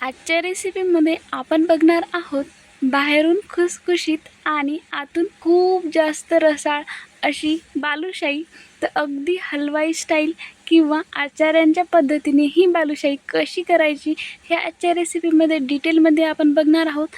आजच्या रेसिपीमध्ये आपण बघणार आहोत बाहेरून खुसखुशीत आणि आतून खूप जास्त रसाळ अशी बालुशाही। तर अगदी हलवाई स्टाईल किंवा आचार्यांच्या पद्धतीने ही बालुशाही कशी करायची हे आजच्या रेसिपीमध्ये डिटेलमध्ये आपण बघणार आहोत।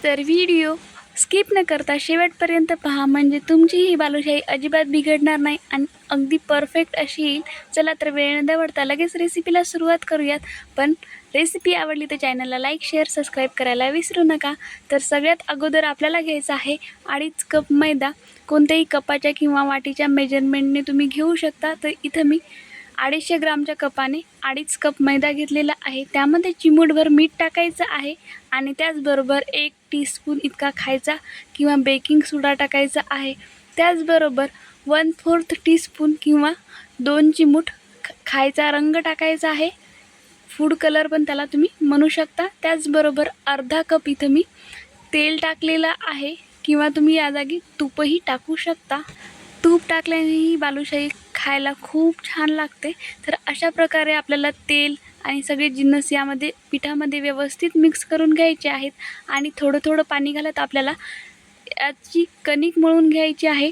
तर व्हिडिओ स्किप न करता शेवटपर्यंत पहा, म्हणजे तुमची ही बालुशाही अजिबात बिघडणार नाही आणि अगदी परफेक्ट अशी येईल। चला तर वेळ न दवडता लगेच रेसिपीला सुरुवात करूयात। पण रेसिपी आवडली तर चॅनलला लाईक शेअर सबस्क्राईब करायला विसरू नका। तर सगळ्यात अगोदर आपल्याला घ्यायचा आहे 2.5 कप मैदा। कोणत्याही कपाच्या किंवा वाटीच्या मेजरमेंटने तुम्ही घेऊ शकता। तर इथं मी 250 ग्रामच्या कपाने 2.5 कप मैदा घेतलेला आहे। त्यामध्ये चिमूटभर मीठ टाकायचं आहे आणि त्याचबरोबर 1 टीस्पून इतका खायचा किंवा बेकिंग सोडा टाकायचा आहे। त्याचबरोबर 1/4 टीस्पून किंवा 2 चिमूट खायचा रंग टाकायचा आहे। फूड कलर पण त्याला तुम्ही म्हणू शकता। त्याचबरोबर अर्धा कप इथं मी तेल टाकलेलं आहे किंवा तुम्ही या जागी तूपही टाकू शकता। तूप टाकल्याने ही बालुशाही खायला खूप छान लागते। तर अशा प्रकारे आपल्याला तेल आणि सगळे जिन्नस यामध्ये पिठामध्ये व्यवस्थित मिक्स करून घ्यायचे आहेत आणि थोडं थोडं पाणी घालत आपल्याला याची कणिक मळून घ्यायची आहे।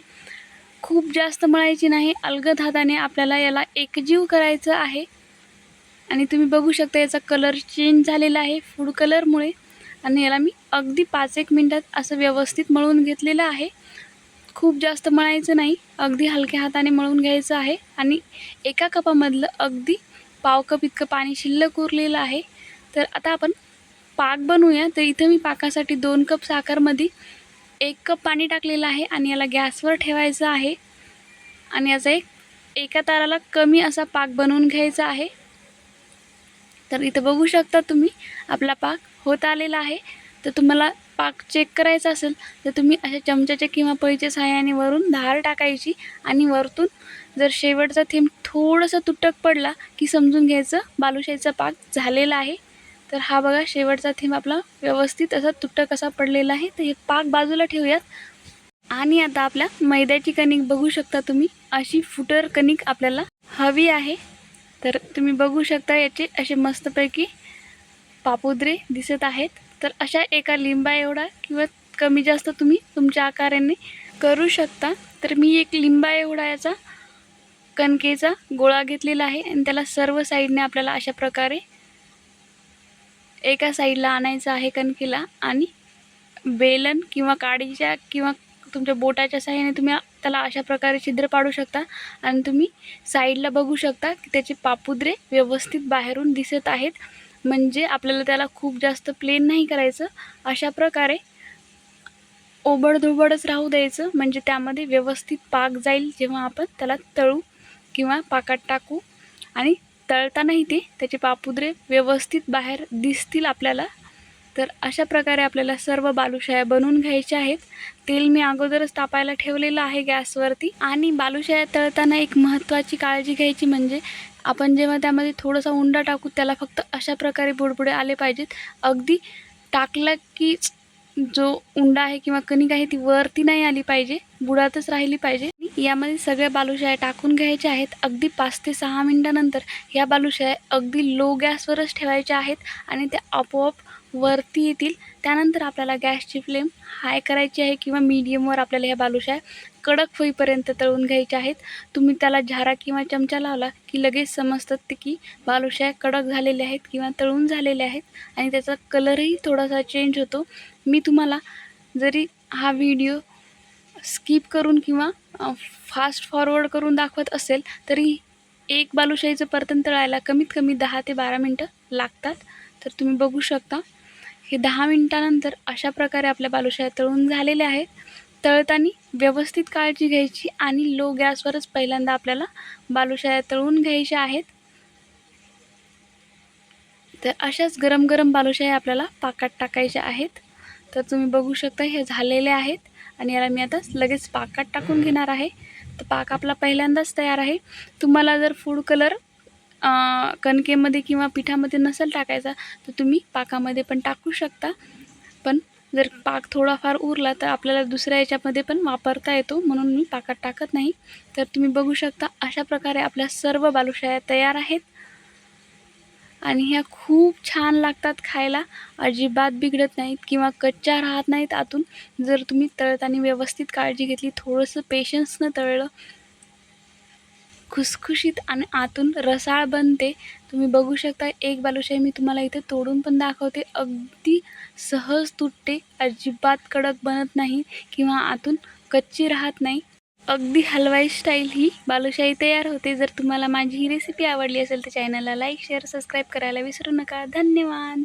खूप जास्त मळायची नाही, अलगद हाताने आपल्याला याला एकजीव करायचं आहे। आणि तुम्ही बघू शकता याचा कलर चेंज झालेला आहे फूड कलरमुळे। आणि याला मी अगदी 5-1 मिनिटात असं व्यवस्थित मळून घेतलेलं आहे। खूप जास्त मळायचं नाही, अगदी हलक्या हाताने मळून घ्यायचं आहे। आणि एका कपामधलं अगदी पाव कप इतकं पाणी शिल्लक उरलेलं आहे। तर आता आपण पाक बनवूया। तर इथं मी पाकासाठी 2 कप साखरमध्ये 1 कप पाणी टाकलेलं आहे आणि याला गॅसवर ठेवायचं आहे आणि याचा एका ताराला कमी असा पाक बनवून घ्यायचा आहे। तर इथं बघू शकता तुम्ही आपला पाक होत आलेला आहे। तर तुम्हाला पाक चेक करायचा असेल तर तुम्ही अशा चमच्याच्या किंवा पळीच्या सहाय्याने वरून धार टाकायची आणि वरतून जर शेवटचा थेंब थोडंसं तुटक पडला की समजून घ्यायचं बालुशाहीचा पाक झालेला आहे। तर हा बघा शेवटचा थेंब आपला व्यवस्थित असा तुटक असा पडलेला आहे। तर हे पाक बाजूला ठेवूयात। आणि आता आपल्या मैद्याची कणिक बघू शकता तुम्ही, अशी फुटर कणिक आपल्याला हवी आहे। तर तुम्ही बघू शकता याचे असे मस्तपैकी पापुद्रे दिसत आहेत। तर अशा एका लिंबा एवढा किंवा कमी जास्त तुम्ही तुमच्या आकाराने करू शकता। तर मी एक लिंबा एवढा याचा कणकेचा गोळा घेतलेला आहे आणि त्याला सर्व साईडने आपल्याला अशा प्रकारे एका साईडला आणायचं आहे कणकेला। आणि बेलन किंवा काडीच्या किंवा तुमच्या बोटाच्या सहाय्याने तुम्ही त्याला अशा प्रकारे छिद्र पाडू शकता। आणि तुम्ही साईडला बघू शकता की त्याचे पापुद्रे व्यवस्थित बाहेरून दिसत आहेत, म्हणजे आपल्याला त्याला खूप जास्त प्लेन नाही करायचं। अशा प्रकारे ओबडधोबडच राहू द्यायचं, म्हणजे त्यामध्ये व्यवस्थित पाक जाईल जेव्हा आपण त्याला तळू किंवा पाकात टाकू। आणि तळतानाही त्याचे पापुद्रे व्यवस्थित बाहेर दिसतील आपल्याला। तर अशा प्रकारे आपल्याला सर्व बालुशाया बनवून घ्यायच्या आहेत। तेल मी अगोदरच तापायला ठेवलेलं आहे गॅसवरती। आणि बालुशाया तळताना एक महत्त्वाची काळजी घ्यायची, म्हणजे आपण जेव्हा त्यामध्ये थोडासा उंडा टाकू त्याला फक्त अशा प्रकारे बुडबुडे आले पाहिजेत। अगदी टाकला की जो उंडा आहे किंवा कणिक आहे ती वरती नाही आली पाहिजे, बुडातच राहिली पाहिजे। यामध्ये सगळ्या बालुशाया टाकून घ्यायच्या आहेत। अगदी 5 ते 6 मिनिटानंतर ह्या बालुशाया अगदी लो गॅसवरच ठेवायच्या आहेत आणि त्या आपोआप वरती येतील। त्यानंतर आपल्याला गॅसची फ्लेम हाय करायची आहे किंवा मीडियमवर आपल्याला ह्या बालुशाया कडक होईपर्यंत तळून घ्यायच्या आहेत। तुम्ही त्याला झारा किंवा चमचा लावला की लगेच समजतात की बालुशाया कडक झालेल्या आहेत किंवा तळून झालेल्या आहेत आणि त्याचा कलरही थोडासा चेंज होतो। मी तुम्हाला जरी हा व्हिडिओ स्किप करून किंवा फास्ट फॉरवर्ड करून दाखवत असेल तरी एक बालुशाहीचं परतन तळायला कमीत कमी 10 ते 12 मिनटं लागतात। तर तुम्ही बघू शकता हे 10 मिनिटानंतर अशा प्रकारे आपल्या बालुशाया तळून झालेल्या आहेत। तळताना व्यवस्थित काळजी घ्यायची आणि लो गॅसवरच पहिल्यांदा आपल्याला बालुशाया तळून घ्यायच्या आहेत। तर अशाच गरम गरम बालुशाया आपल्याला पाकात टाकायच्या आहेत। तर तुम्ही बघू शकता हे झालेले आहेत आणि याला मी आता लगेच पाकात टाकून घेणार आहे। तर पाक आपला पहिल्यांदाच तयार आहे। तुम्हाला जर फूड कलर कणकेमध्ये किंवा पिठामध्ये नसेल टाकायचा तर तुम्ही पाकामध्ये पण टाकू शकता। पण जर पाक थोडाफार उरला तर आपल्याला दुसऱ्या याच्यामध्ये पण वापरता येतो, म्हणून मी पाकात टाकत नाही। तर तुम्ही बघू शकता अशा प्रकारे आपल्या सर्व बालुशाया तयार आहेत। आणि ह्या खूप छान लागतात खायला. अजिबात बिघडत नाहीत किंवा कच्च्या राहत नाहीत आतून. जर तुम्ही तळताना व्यवस्थित काळजी घेतली, थोडंसं पेशन्सनं तळलं, खुसखुशीत आणि आतून रसाळ बनते. तुम्ही बघू शकता, एक बालुशाही मी तुम्हाला इथे तोडून पण दाखवते. अगदी सहज तुटते, अजिबात कडक बनत नाही किंवा आतून कच्ची राहत नाही. अगदी हलवाई स्टाईल ही बालुशाही तयार होते. जर तुम्हाला माझी ही रेसिपी आवडली असेल तर चॅनलला लाईक, शेअर, सबस्क्राईब करायला विसरू नका. धन्यवाद.